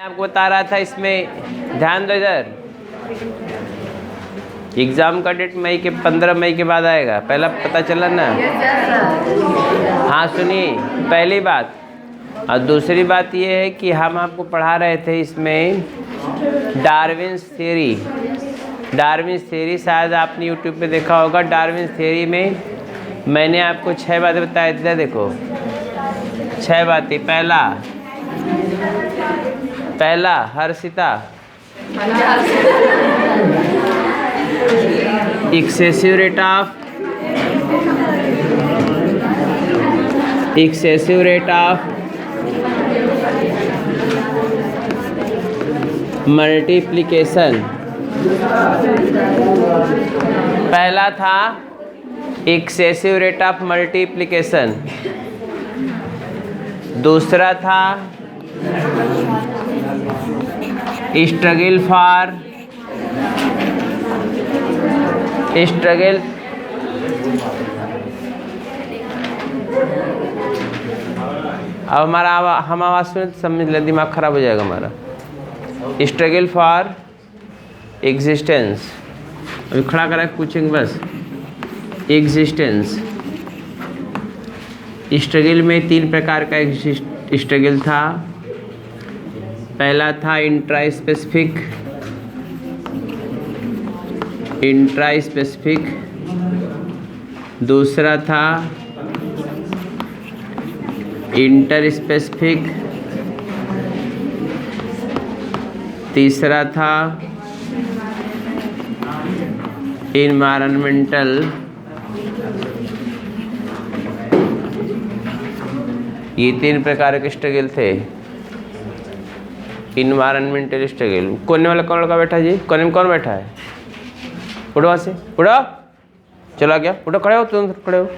आपको बता रहा था, इसमें ध्यान दो इधर। एग्ज़ाम का डेट 15 मई के बाद आएगा, पहला पता चला ना। हाँ सुनिए, पहली बात। और दूसरी बात ये है कि हम आपको पढ़ा रहे थे इसमें डार्विन्स थ्योरी। डार्विन्स थ्योरी शायद आपने यूट्यूब पे देखा होगा। डार्विन्स थ्योरी में मैंने आपको 6 बातें बताई थी। देखो 6 बातें। पहला Harshita, excessive rate of multiplication. पहला था एक्सेसिव रेट ऑफ मल्टीप्लिकेशन। दूसरा था स्ट्रगल अब हमारा हम आवाज़ सुने तो समझ ले, दिमाग खराब हो जाएगा हमारा। Struggle for existence. अभी खड़ा करा पूछेंगे बस। एग्जिस्टेंस। स्ट्रगल में 3 प्रकार का स्ट्रगल था। पहला था इंट्रा स्पेसिफिक। दूसरा था इंटर स्पेसिफिक। तीसरा था इन्वायरमेंटल। ये 3 प्रकार के स्ट्रगल थे। Environmental struggle. कोने वाला कौन लड़का बैठा जी? कोने में कौन बैठा है? उठो वहाँ से, उठो। चला गया, उठो, खड़े हो, तुम खड़े हो।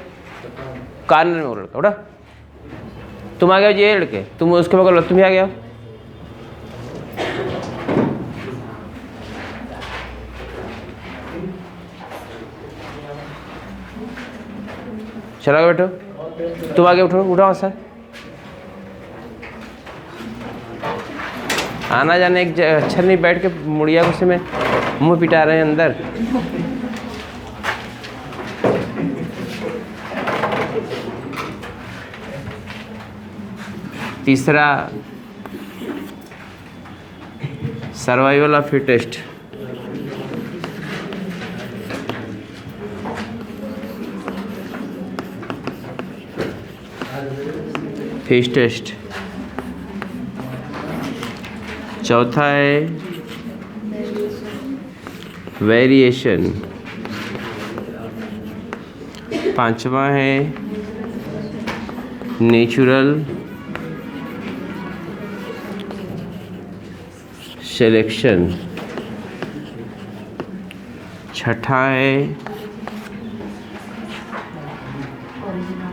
कान में वो लड़का, उठो। तुम आ गए ये लड़के, तुम उसके बगल, तुम ही आ गया। चला गया, बैठो। तुम आगे उठो, उठो वहाँ से। आना जाने एक अच्छा नहीं, बैठ के मुड़िया गुस्से में मुंह पिटा रहे हैं अंदर। तीसरा सर्वाइवल ऑफ फिटेस्ट। फिटेस्ट। चौथा है वेरिएशन। पांचवा है नेचुरल सिलेक्शन। छठा है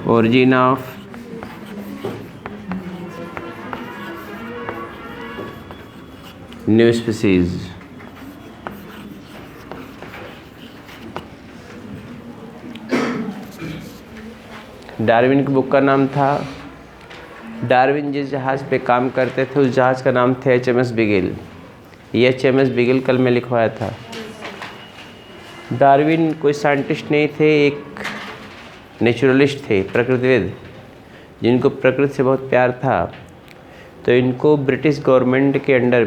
origin of new species. Darwin की बुक का नाम था, डार्विन जिस जहाज़ पे काम करते थे उस जहाज़ का नाम था HMS बिगिल। ये HMS बिगिल कल मैं लिखवाया था। डार्विन कोई साइंटिस्ट नहीं थे, एक नेचुरलिस्ट थे, प्रकृतिविद, जिनको प्रकृति से बहुत प्यार था। तो इनको ब्रिटिश गवर्नमेंट के अंडर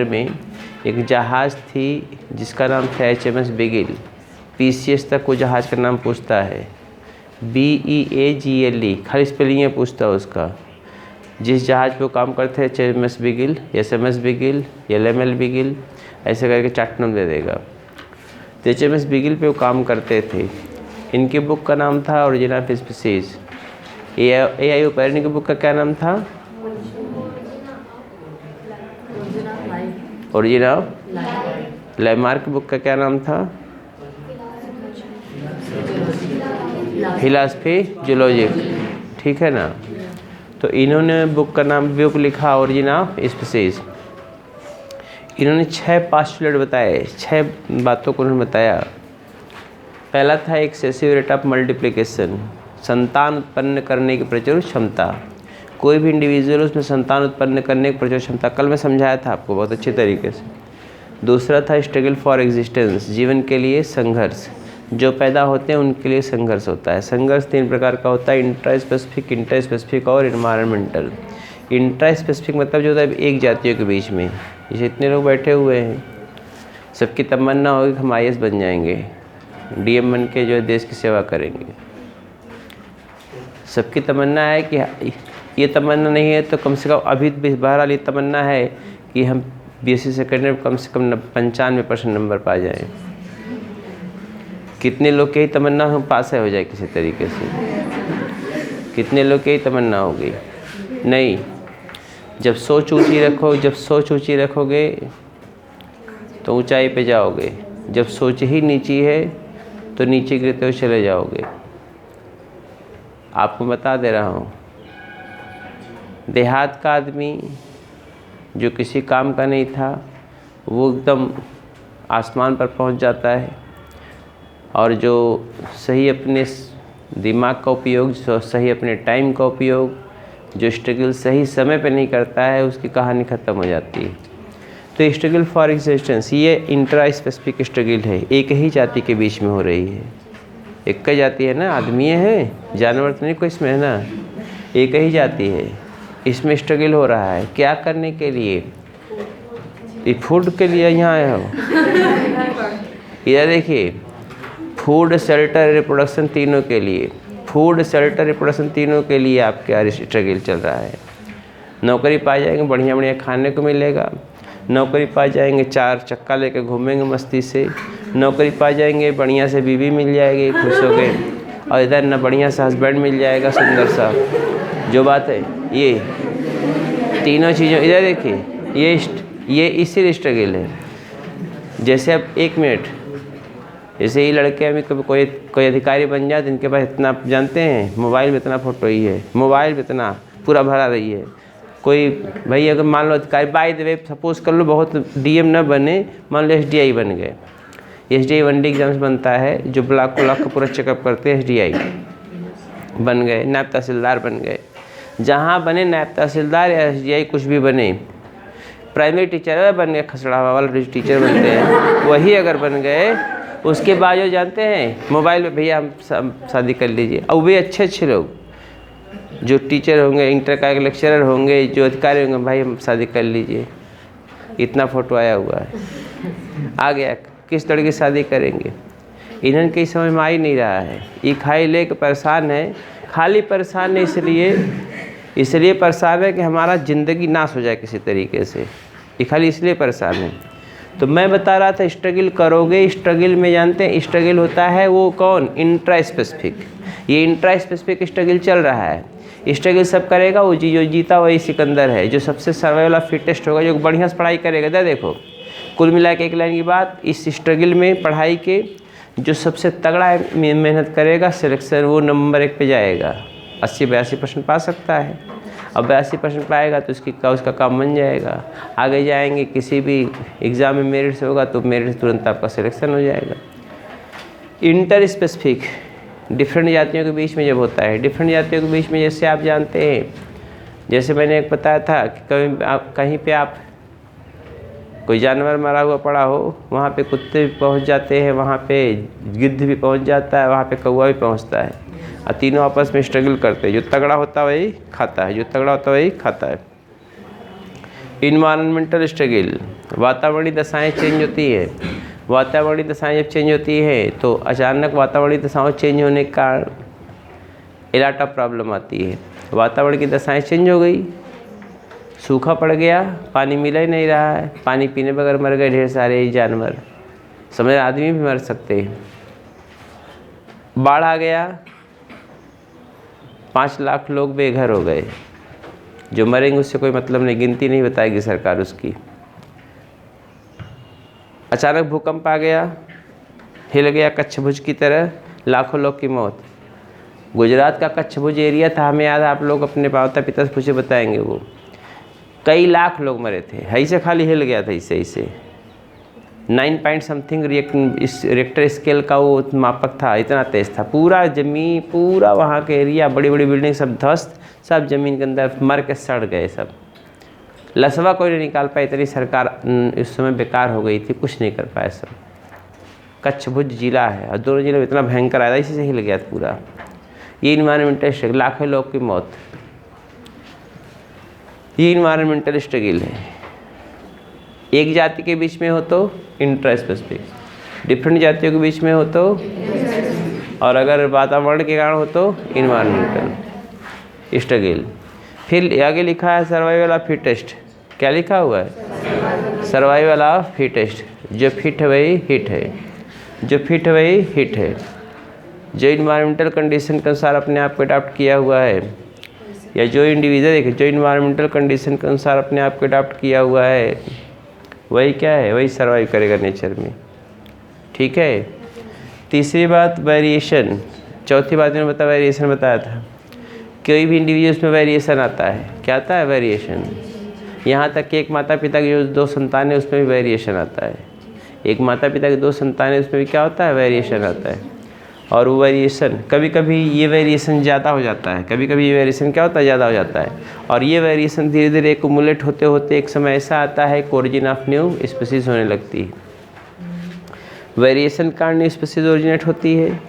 में एक जहाज़ थी जिसका नाम था HMS बिगिल। PCS तक वो जहाज़ का नाम पूछता है, BEAGLE, खाली स्पेलिंग पूछता है उसका। जिस जहाज़ पे वो काम करते हैं HMS Bigil, SMS Bigil, LML Bigil, ऐसे करके 4 नाम दे देगा। तो HMS बिगिल पे वो काम करते थे। इनकी बुक का नाम था ओरिजिन ऑफ स्पीसीज। AI ओपेरनी की बुक का क्या नाम था? ओरिजिन ऑफ लाइमार्क की बुक का क्या नाम था? Philosophy zoologic. ठीक है ना। तो इन्होंने बुक का नाम लिखा ओरिजिन ऑफ स्पीसीज। इन्होंने 6 पोस्टुलेट बताए, 6 बातों को उन्होंने बताया। पहला था एक्सेसिव रेट ऑफ मल्टीप्लिकेशन, संतान उत्पन्न करने की प्रचुर क्षमता। कोई भी इंडिविजुअल उसमें संतान उत्पन्न करने की प्रचुर क्षमता, कल मैं समझाया था आपको बहुत अच्छे तरीके से। दूसरा था स्ट्रगल फॉर एग्जिस्टेंस, जीवन के लिए संघर्ष, जो पैदा होते हैं उनके लिए संघर्ष होता है। संघर्ष 3 प्रकार का होता है, इंट्रा स्पेसिफिक, इंटर स्पेसिफिक और इन्वायरमेंटल। इंट्रा स्पेसिफिक मतलब जो होता है एक जातियों के बीच में, जैसे इतने लोग बैठे हुए हैं, सबकी तमन्ना होगी कि हम IAS बन जाएंगे, DM बन के जो है देश की सेवा करेंगे। सबकी तमन्ना है कि ये तमन्ना नहीं है तो कम से कम अभी बहरहाल ये तमन्ना है कि हम BSc सेकेंड में कम से कम 95% नंबर पा जाएं। कितने लोग की तमन्ना हम पास हो जाए किसी तरीके से? कितने लोग की तमन्ना होगी? नहीं। जब सोच ऊंची रखोगे तो ऊंचाई पे जाओगे। जब सोच ही नीची है तो नीचे गिरते हुए चले जाओगे। आपको बता दे रहा हूँ, देहात का आदमी जो किसी काम का नहीं था वो एकदम आसमान पर पहुँच जाता है, और जो सही अपने दिमाग का उपयोग, सही अपने टाइम का उपयोग, जो स्ट्रगल सही समय पे नहीं करता है, उसकी कहानी ख़त्म हो जाती है। तो स्ट्रगल फॉर एग्जिस्टेंस ये इंट्रा स्पेसिफिक स्ट्रगल है, एक ही जाति के बीच में हो रही है। एक ही जाति है ना, आदमी है, जानवर तो नहीं कोई इसमें है ना, एक ही जाति है, इसमें स्ट्रगल हो रहा है। क्या करने के लिए? ये फूड के लिए यहाँ आए हो। इधर देखिए, फूड, शेल्टर, रिप्रोडक्शन तीनों के लिए, फूड, शेल्टर, रिप्रोडक्शन तीनों के लिए आपके स्ट्रगल चल रहा है। नौकरी पा जाएंगे, बढ़िया बढ़िया खाने को मिलेगा। नौकरी पा जाएंगे, 4 चक्का लेकर घूमेंगे मस्ती से। नौकरी पा जाएंगे, बढ़िया से बीवी मिल जाएगी, खुश हो गए। और इधर ना बढ़िया सा हस्बैंड मिल जाएगा, सुंदर सा। जो बात है ये तीनों चीज़ों, इधर देखिए, ये इसी स्ट्रगल है। जैसे अब 1 मिनट, जैसे ये लड़के अभी कभी कोई अधिकारी बन जाए, इनके पास इतना जानते हैं, मोबाइल में इतना फ़ोटो ही है, मोबाइल में इतना पूरा भरा रही है। कोई भाई अगर मान लो अधिकारी, बाय द वे सपोज कर लो बहुत DM न बने, मान लो SDI बन गए। SDI 1D एग्जाम्स बनता है, जो ब्लॉक का पूरा चेकअप करते हैं, SDI बन गए। नायब तहसीलदार बन गए, जहाँ बने नायब तहसीलदार या SDI कुछ भी बने। प्राइमरी टीचर बन गए, खसड़ा वाला टीचर बनते हैं, वही अगर बन गए, उसके बाद जो जानते हैं मोबाइल में भैया हम शादी कर लीजिए। और वे अच्छे लोग जो टीचर होंगे, इंटर का लेक्चरर होंगे, जो अधिकारी होंगे, भाई हम शादी कर लीजिए, इतना फ़ोटो आया हुआ है। आ गया, किस लड़की शादी करेंगे? इन्हें कहीं समझ में आ ही नहीं रहा है। ये खाई ले के परेशान है, खाली परेशान है इसलिए परेशान है कि हमारा ज़िंदगी नाश हो जाए किसी तरीके से। ये खाली इसलिए परेशान है। तो मैं बता रहा था स्ट्रगल करोगे। स्ट्रगल में जानते हैं स्ट्रगल होता है वो कौन? Intra specific. ये इंट्रा स्पेसिफिक स्ट्रगल चल रहा है। स्ट्रगल सब करेगा वो जो जीता वही सिकंदर है, जो सबसे सर्वाइवल ऑफ फिटेस्ट होगा, जो बढ़िया से पढ़ाई करेगा। देखो कुल मिला के एक लाइन की बात, इस स्ट्रगल में पढ़ाई के जो सबसे तगड़ा मेहनत करेगा, सिलेक्शन वो नंबर 1 पे जाएगा, 80-82% पा सकता है। अब 82% पाएगा तो उसका काम बन जाएगा। आगे जाएंगे किसी भी एग्ज़ाम में मेरिट से होगा तो मेरिट से तुरंत आपका सिलेक्शन हो जाएगा। इंटर स्पेसिफिक डिफरेंट जातियों के बीच में जब होता है, डिफरेंट जातियों के बीच में जैसे आप जानते हैं, जैसे मैंने एक बताया था कि कहीं पे आप कोई जानवर मरा हुआ पड़ा हो, वहाँ पे कुत्ते भी पहुँच जाते हैं, वहाँ पे गिद्ध भी पहुँच जाता है, वहाँ पे कौवा भी पहुँचता है, और तीनों आपस में स्ट्रगल करते हैं। जो तगड़ा होता है वही खाता है, जो तगड़ा होता है वही खाता है। इन्वायरमेंटल स्ट्रगल, वातावरणीय दशाएँ चेंज होती है। वातावरणीय दशाएँ जब चेंज होती है तो अचानक वातावरणीय दशाओं चेंज होने के कारण इलाटा प्रॉब्लम आती है। वातावरण की दशाएँ चेंज हो गई, सूखा पड़ गया, पानी मिल ही नहीं रहा है, पानी पीने बगैर मर गए ढेर सारे जानवर, समझ, आदमी भी मर सकते हैं। बाढ़ आ गया, 5 लाख लोग बेघर हो गए, जो मरेंगे उससे कोई मतलब नहीं, गिनती नहीं बताएगी सरकार उसकी। अचानक भूकंप आ गया, हिल गया कच्छ भुज की तरह, लाखों लोग की मौत। गुजरात का कच्छ भुज एरिया था, हमें याद है, आप लोग अपने माता पिता से पूछे बताएंगे, वो कई लाख लोग मरे थे, ऐसे खाली हिल गया था, ऐसे 9 पॉइंट समथिंग रिएक्टर स्केल का वो मापक था, इतना तेज था। पूरा जमीन, पूरा वहाँ के एरिया, बड़ी बड़ी बिल्डिंग सब ध्वस्त, सब जमीन के अंदर मर के सड़ गए सब। लसवा कोई नहीं निकाल पाई, इतनी सरकार इस समय बेकार हो गई थी, कुछ नहीं कर पाया सब। कच्छ भुज जिला है और दोनों जिले में इतना भयंकर आया था, इसी से हिल गया था पूरा। ये इन्वायरमेंटल स्ट्रगल, लाखों लोग की मौत, ये इन्वायरमेंटल स्ट्रगल है। एक जाति के बीच में हो तो इंट्रा स्पेसिफिक, डिफरेंट जातियों के बीच में हो तो, और अगर वातावरण के कारण हो तो इन्वायरमेंटल स्ट्रगल। फिर आगे लिखा है सर्वाइवल ऑफ फिटेस्ट। क्या लिखा हुआ है? Survival of fittest. जो फिट है वही हिट है, जो फिट है वही हिट है। जो इन्वायरमेंटल कंडीशन के अनुसार अपने आप को अडॉप्ट किया हुआ है, या जो इंडिविजुअल देखिए जो इन्वायरमेंटल कंडीशन के अनुसार अपने आप को अडॉप्ट किया हुआ है, वही क्या है, वही सर्वाइव करेगा नेचर में। ठीक है। तीसरी बात वेरिएशन। चौथी बात मैंने बताया, वेरिएशन बताया था। कोई भी इंडिविजुअल्स में वेरिएशन आता है। क्या आता है? वेरिएशन। यहाँ तक कि एक माता पिता की जो 2 संतान है उसमें भी वेरिएशन आता है। एक माता पिता की 2 संतान है उसमें भी क्या होता है? वेरिएशन आता है। और वो वेरिएशन कभी कभी ये वेरिएशन ज़्यादा हो जाता है, कभी कभी ये वेरिएशन क्या होता है? ज़्यादा हो जाता है। और ये वेरिएशन धीरे धीरे एक्युमुलेट होते होते एक समय ऐसा आता है कि ओरिजिन ऑफ न्यू स्पीसीज होने लगती है। वेरिएशन कारण न्यू स्पीसीज ओरिजिनेट होती है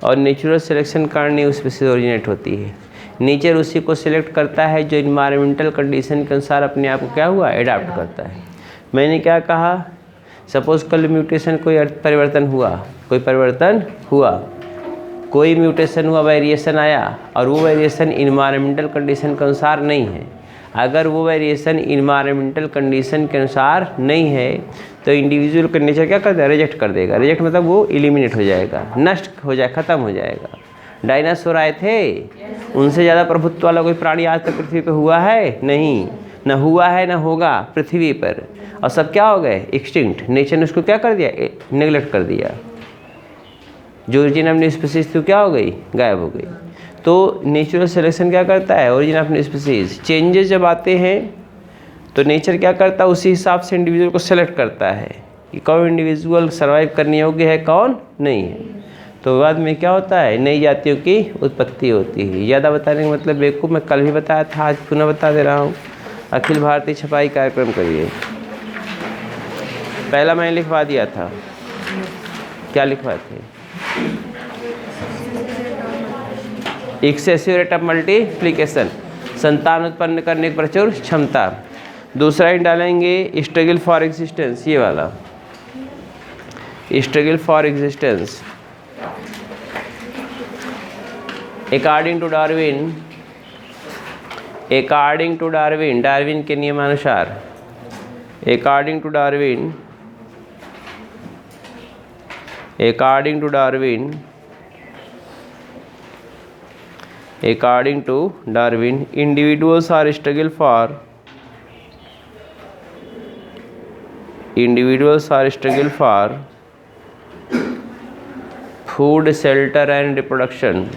और नेचुरल सिलेक्शन कारण न्यू स्पीसीज ओरिजिनेट होती है। नेचर उसी को सिलेक्ट करता है जो इन्वायरमेंटल कंडीशन के अनुसार अपने आप को क्या हुआ? अडॉप्ट करता है। मैंने क्या कहा? सपोज कल म्यूटेशन, कोई परिवर्तन हुआ, कोई परिवर्तन हुआ, कोई म्यूटेशन हुआ, वेरिएशन आया, और वो वेरिएशन इन्वायरमेंटल कंडीशन के अनुसार नहीं है। अगर वो वेरिएशन इन्वायरमेंटल कंडीशन के अनुसार नहीं है तो इंडिविजुअल का नेचर क्या कर देगा? रिजेक्ट कर देगा। रिजेक्ट मतलब वो एलिमिनेट हो जाएगा, नष्ट हो जाएगा, ख़त्म हो जाएगा। डायनासोर आए थे, उनसे ज़्यादा प्रभुत्व वाला कोई प्राणी आज तक पृथ्वी पे हुआ है? नहीं, न हुआ है न होगा पृथ्वी पर। और सब क्या हो गए? एक्सटिंक्ट। नेचर ने उसको क्या कर दिया? नेगलेक्ट कर दिया। जो ओरिजिन ऑफ न्यू स्पीसीज थी क्या हो गई? गायब हो गई। तो नेचुरल सिलेक्शन क्या करता है? Origin of new species. Changes जब आते हैं तो नेचर क्या करता है? उसी हिसाब से इंडिविजुअल को सेलेक्ट करता है कि कौन इंडिविजुअल सर्वाइव करने योग्य है, कौन नहीं है। तो बाद में क्या होता है? नई जातियों की उत्पत्ति होती है। ज़्यादा बताने का मतलब बेवकूफ़, मैं कल भी बताया था, आज पुनः बता दे रहा हूँ। अखिल भारतीय छपाई कार्यक्रम करिए। पहला मैंने लिखवा दिया था, क्या लिखवाए थे? एक्सेसिव रेट ऑफ मल्टीप्लिकेशन, संतान उत्पन्न करने की प्रचुर क्षमता। दूसरा ही डालेंगे स्ट्रगल फॉर एग्जिस्टेंस, ये वाला struggle for existence. According to Darwin, Darwin के नियमानुसार, according to Darwin, individuals are struggle for food, shelter and reproduction.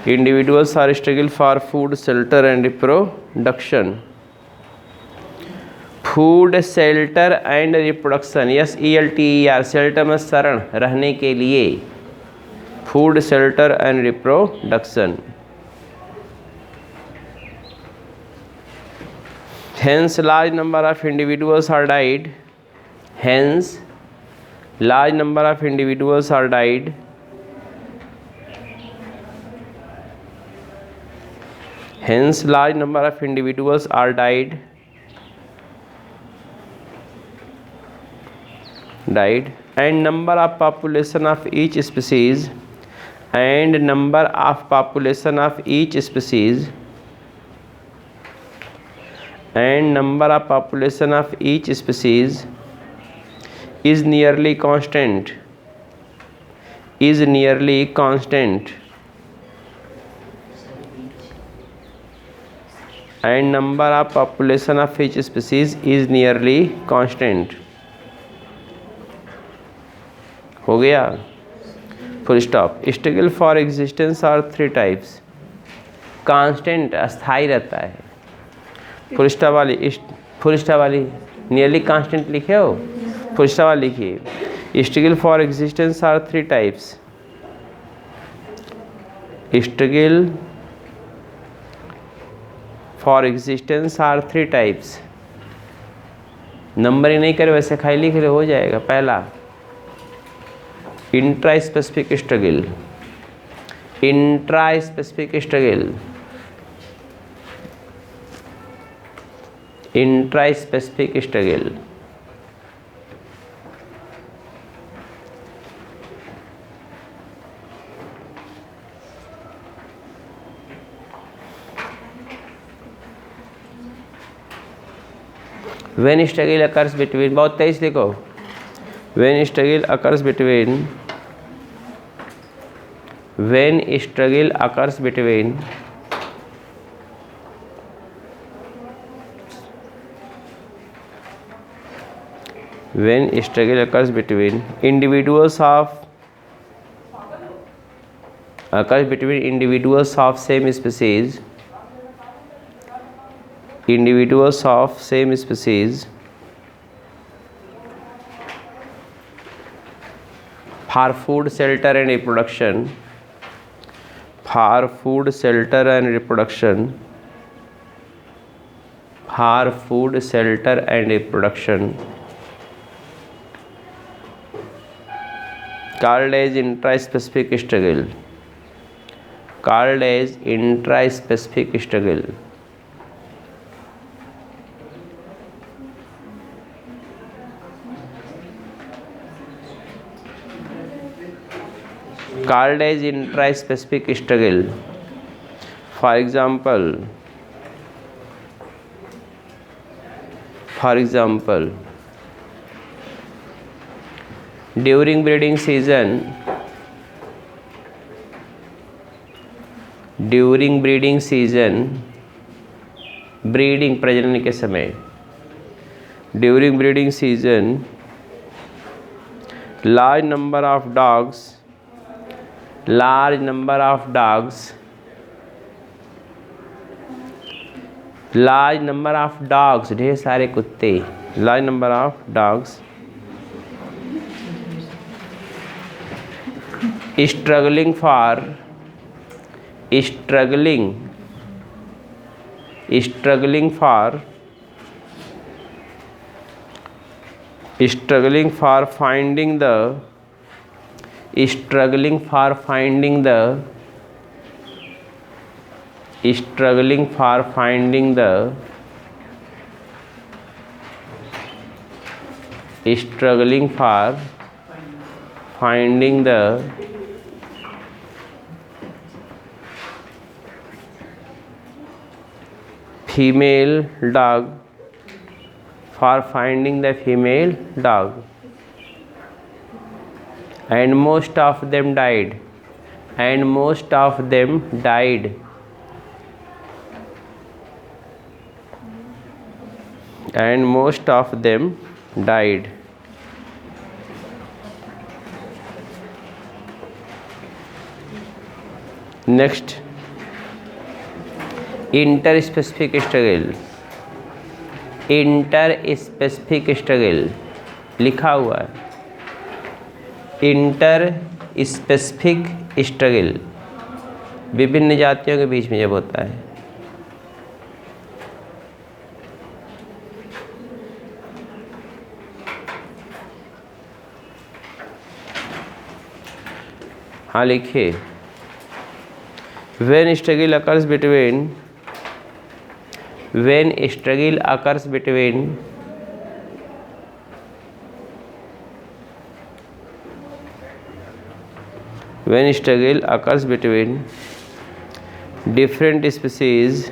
Individuals are struggle for food, shelter and reproduction. Food, shelter and reproduction. Yes, ELTER, shelter में शरण, रहने के लिए। Food, shelter and reproduction. Hence, large number of individuals are died. Hence, large number of individuals are died. Hence, large number of individuals are died. And number of population of each species. And number of population of each species. And number of population of each species is nearly constant. Is nearly constant. And number of population of each species is nearly constant. हो गया, full stop. Struggle for existence are 3 types. Constant, अस्थाई रहता है। Full stop वाली nearly constant लिखे हो? कुछ सवाल लिखिए। Struggle for existence are 3 types. Struggle for existence are 3 types. Number ही नहीं करे वैसे खाली लिख ले, हो जाएगा। पहला intra specific struggle, intra specific struggle, intra specific struggle. When struggle occurs between, बहुत तेज लिखो। When struggle occurs between, when struggle occurs between when struggle occurs between individuals of same species, individuals of same species for food, shelter and reproduction, for food, shelter and reproduction, for food, shelter and reproduction, called as intraspecific struggle, called as intraspecific struggle, called as intraspecific struggle. For example, during breeding season, breeding प्रजनन के समय, during breeding season large number of dogs, ढेर सारे कुत्ते, large number of dogs struggling for finding the female dog, and most of them died, Next, interspecific struggle लिखा हुआ है। Interspecific struggle विभिन्न जातियों के बीच में जब होता है। हाँ लिखिए। when struggle occurs between when struggle occurs between different species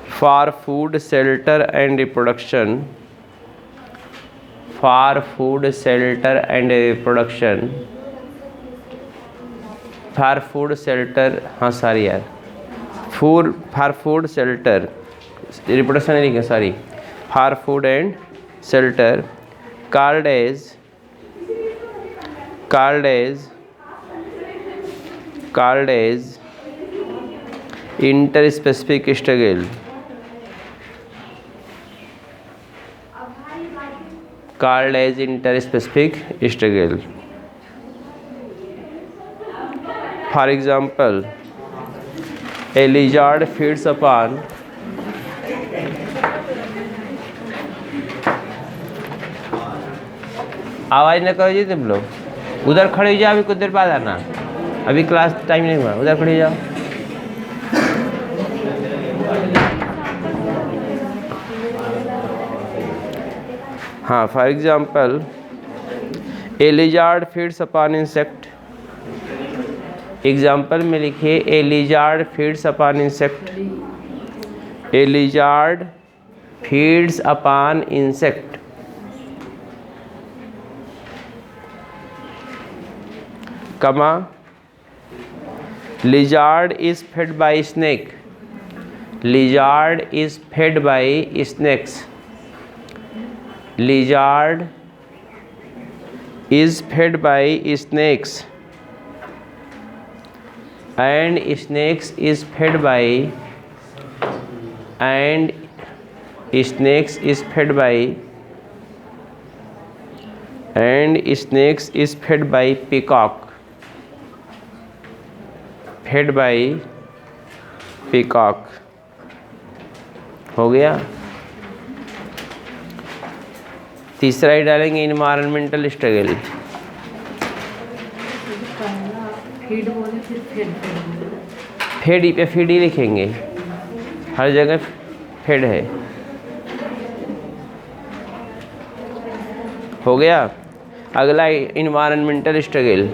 for food, shelter and reproduction, for food, shelter and reproduction, for food, shelter, हाँ सारी यार, for food, shelter, reproduction नहीं लिखा, sorry, for food and shelter, called as called as interspecific struggle. Called as interspecific struggle. For example, a lizard feeds upon आवाज़ न करो जी तुम लोग, उधर खड़े हो जाओ, अभी कुछ देर बाद आना, अभी क्लास टाइम नहीं हुआ, उधर खड़े हो जाओ। हाँ, for example A lizard feeds upon insect. Example में लिखिए ए लिजार्ड फीड्स अपॉन इंसेक्ट। ए लिजार्ड फीड्स अपॉन इंसेक्ट। कमा lizard is fed by snake. Lizard is fed by snakes. Lizard is fed by snakes. And snakes is fed by snakes is fed by peacock. Fed by peacock। हो गया। तीसरा ही डालेंगे environmental struggle. Fade पे feed ही लिखेंगे, हर जगह fade है। हो गया। अगला environmental struggle.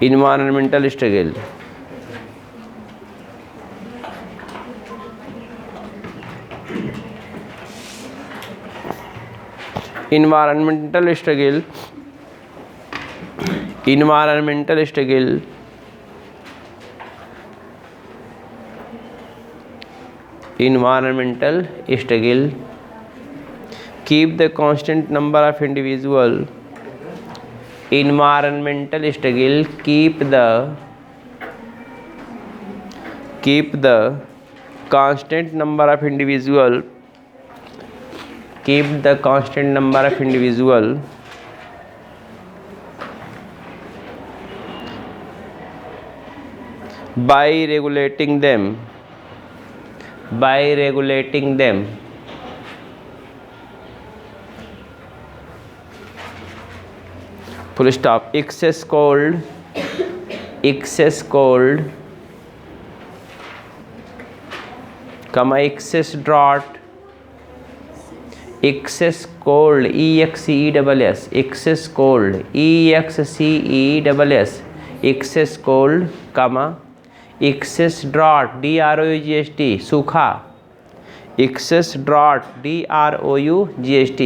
Environmental struggle. Environmental struggle. Environmental struggle environmental struggle keep the constant number of individual environmental struggle keep the constant number of individual by regulating them full stop। excess cold comma excess drought excess cold EXCESS excess cold EXCESS excess cold comma excess drought DROUGHT सूखा excess drought DROUGHT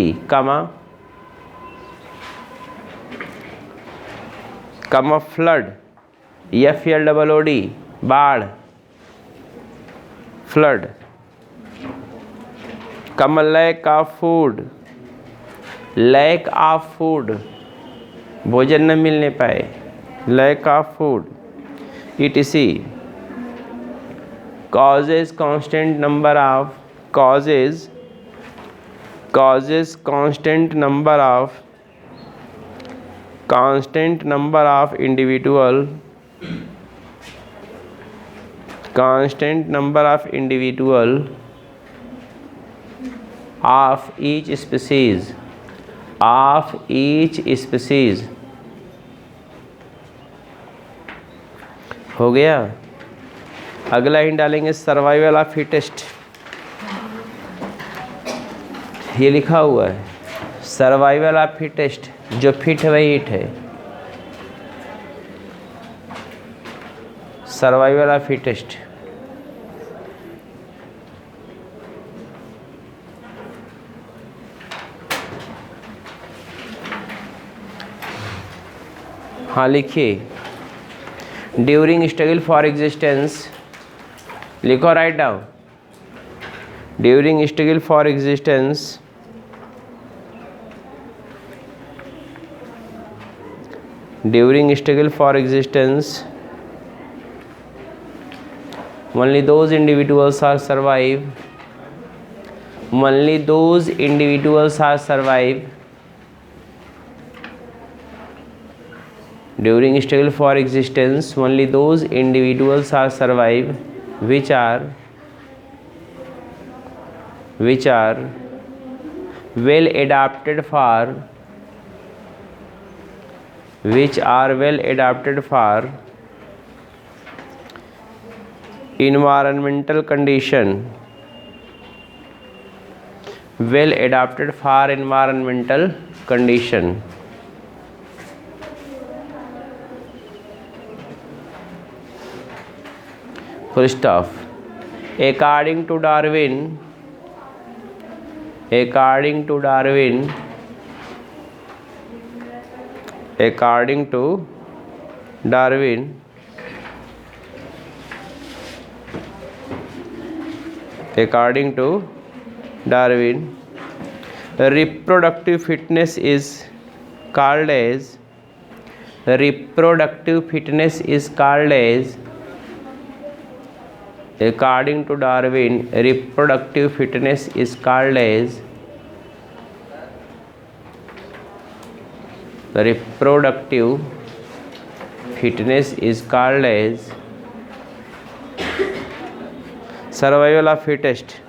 comma flood FLOOD बाढ़ flood comma lack of food भोजन न मिलने पाए lack of food etc causes constant number of individual of each species हो गया। अगला ही डालेंगे सर्वाइवल ऑफ फिटेस्ट। ये लिखा हुआ है सर्वाइवल ऑफ फिटेस्ट, जो फिट है वही हिट है। सर्वाइवल ऑफ फिटेस्ट हाँ लिखिए ड्यूरिंग स्ट्रगल फॉर एग्जिस्टेंस लिखो write down During struggle for existence, only those individuals are survive. Only those individuals are survive. During struggle for existence, only those individuals are survive which are well adapted for environmental condition. Well adapted for environmental condition. Full stop. According to Darwin, according to Darwin, reproductive fitness is called as according to Darwin, reproductive fitness is called as survival of fittest.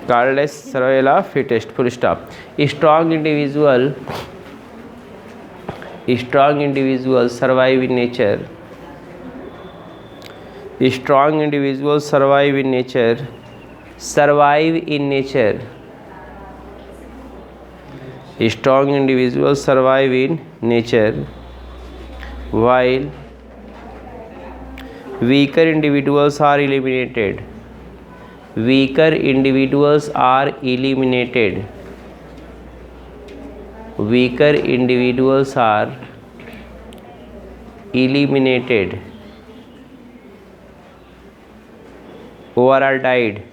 Called as survival of fittest. Full stop. Strong individuals survive in nature. Strong individuals survive in nature. Strong individuals survive in nature, while weaker individuals are eliminated. Weaker individuals are eliminated. Or are died.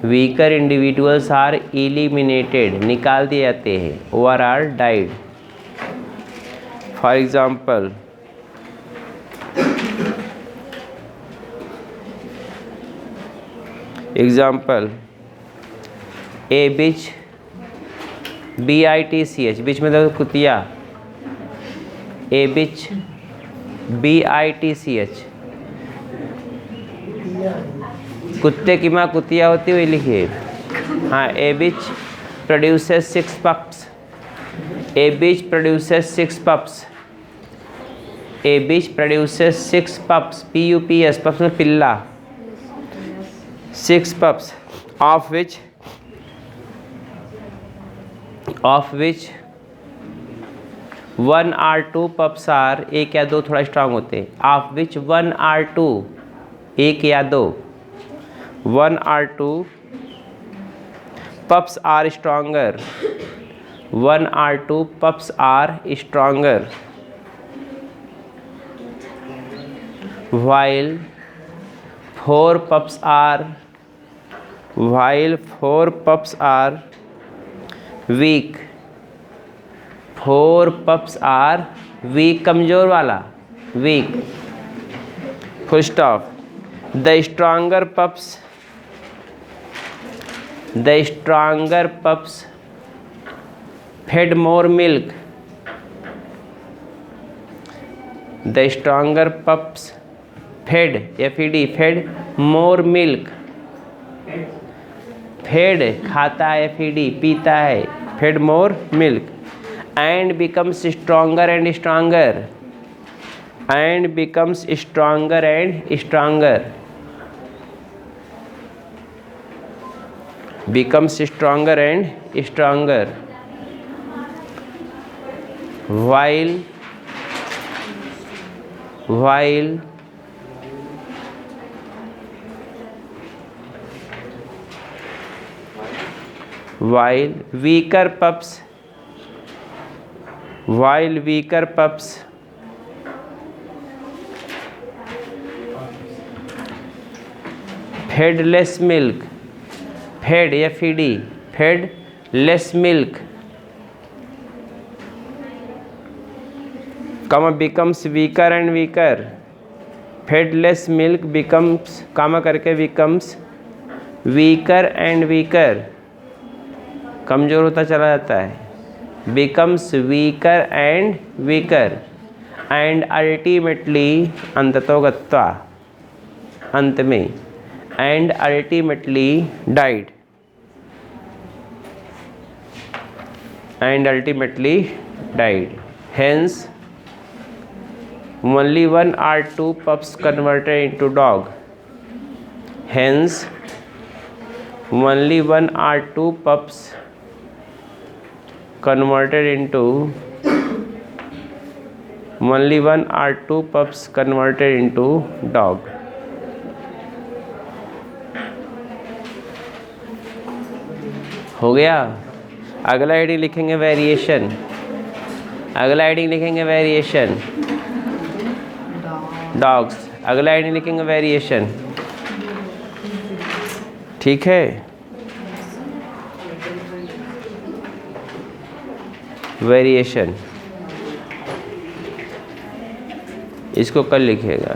Weaker individuals are eliminated, निकाल दिए जाते हैं. Or are died. For example, a bitch, bitch, bitch मतलब कुतिया. A bitch, bitch, कुत्ते की माँ कुतिया होती हुई लिखिए. हाँ, a bitch produces 6 pups. A bitch produces 6 pups. A bitch produces 6 pups. Pups, pups में पिल्ला. 6 pups, of which 1 or 2 pups are, एक या दो थोड़ा स्ट्रांग होते हैं. Of which 1 or 2, एक या दो, 1 or 2 pups are stronger. 1 or 2 pups are stronger, while 4 pups are weak. 4 pups are weak, कमज़ोर वाला, weak. Full stop. The stronger pups fed more milk. The stronger pups fed more milk. Fed खाता है, fed पीता है, fed more milk, and becomes stronger and stronger. While while weaker pups fed less milk, fed या feedy, fed less milk, comma becomes weaker and weaker, fed less milk becomes comma करके becomes weaker and weaker, कमज़ोर होता चला जाता है, becomes weaker and weaker and ultimately अंततोगत्वा अंत में and ultimately died hence only one or two pups converted into dog, hence only one or two pups converted into dog. हो गया। अगला हेडिंग लिखेंगे वेरिएशन, डॉग्स, अगला हेडिंग लिखेंगे variation, ठीक है। वेरिएशन इसको कल लिखिएगा।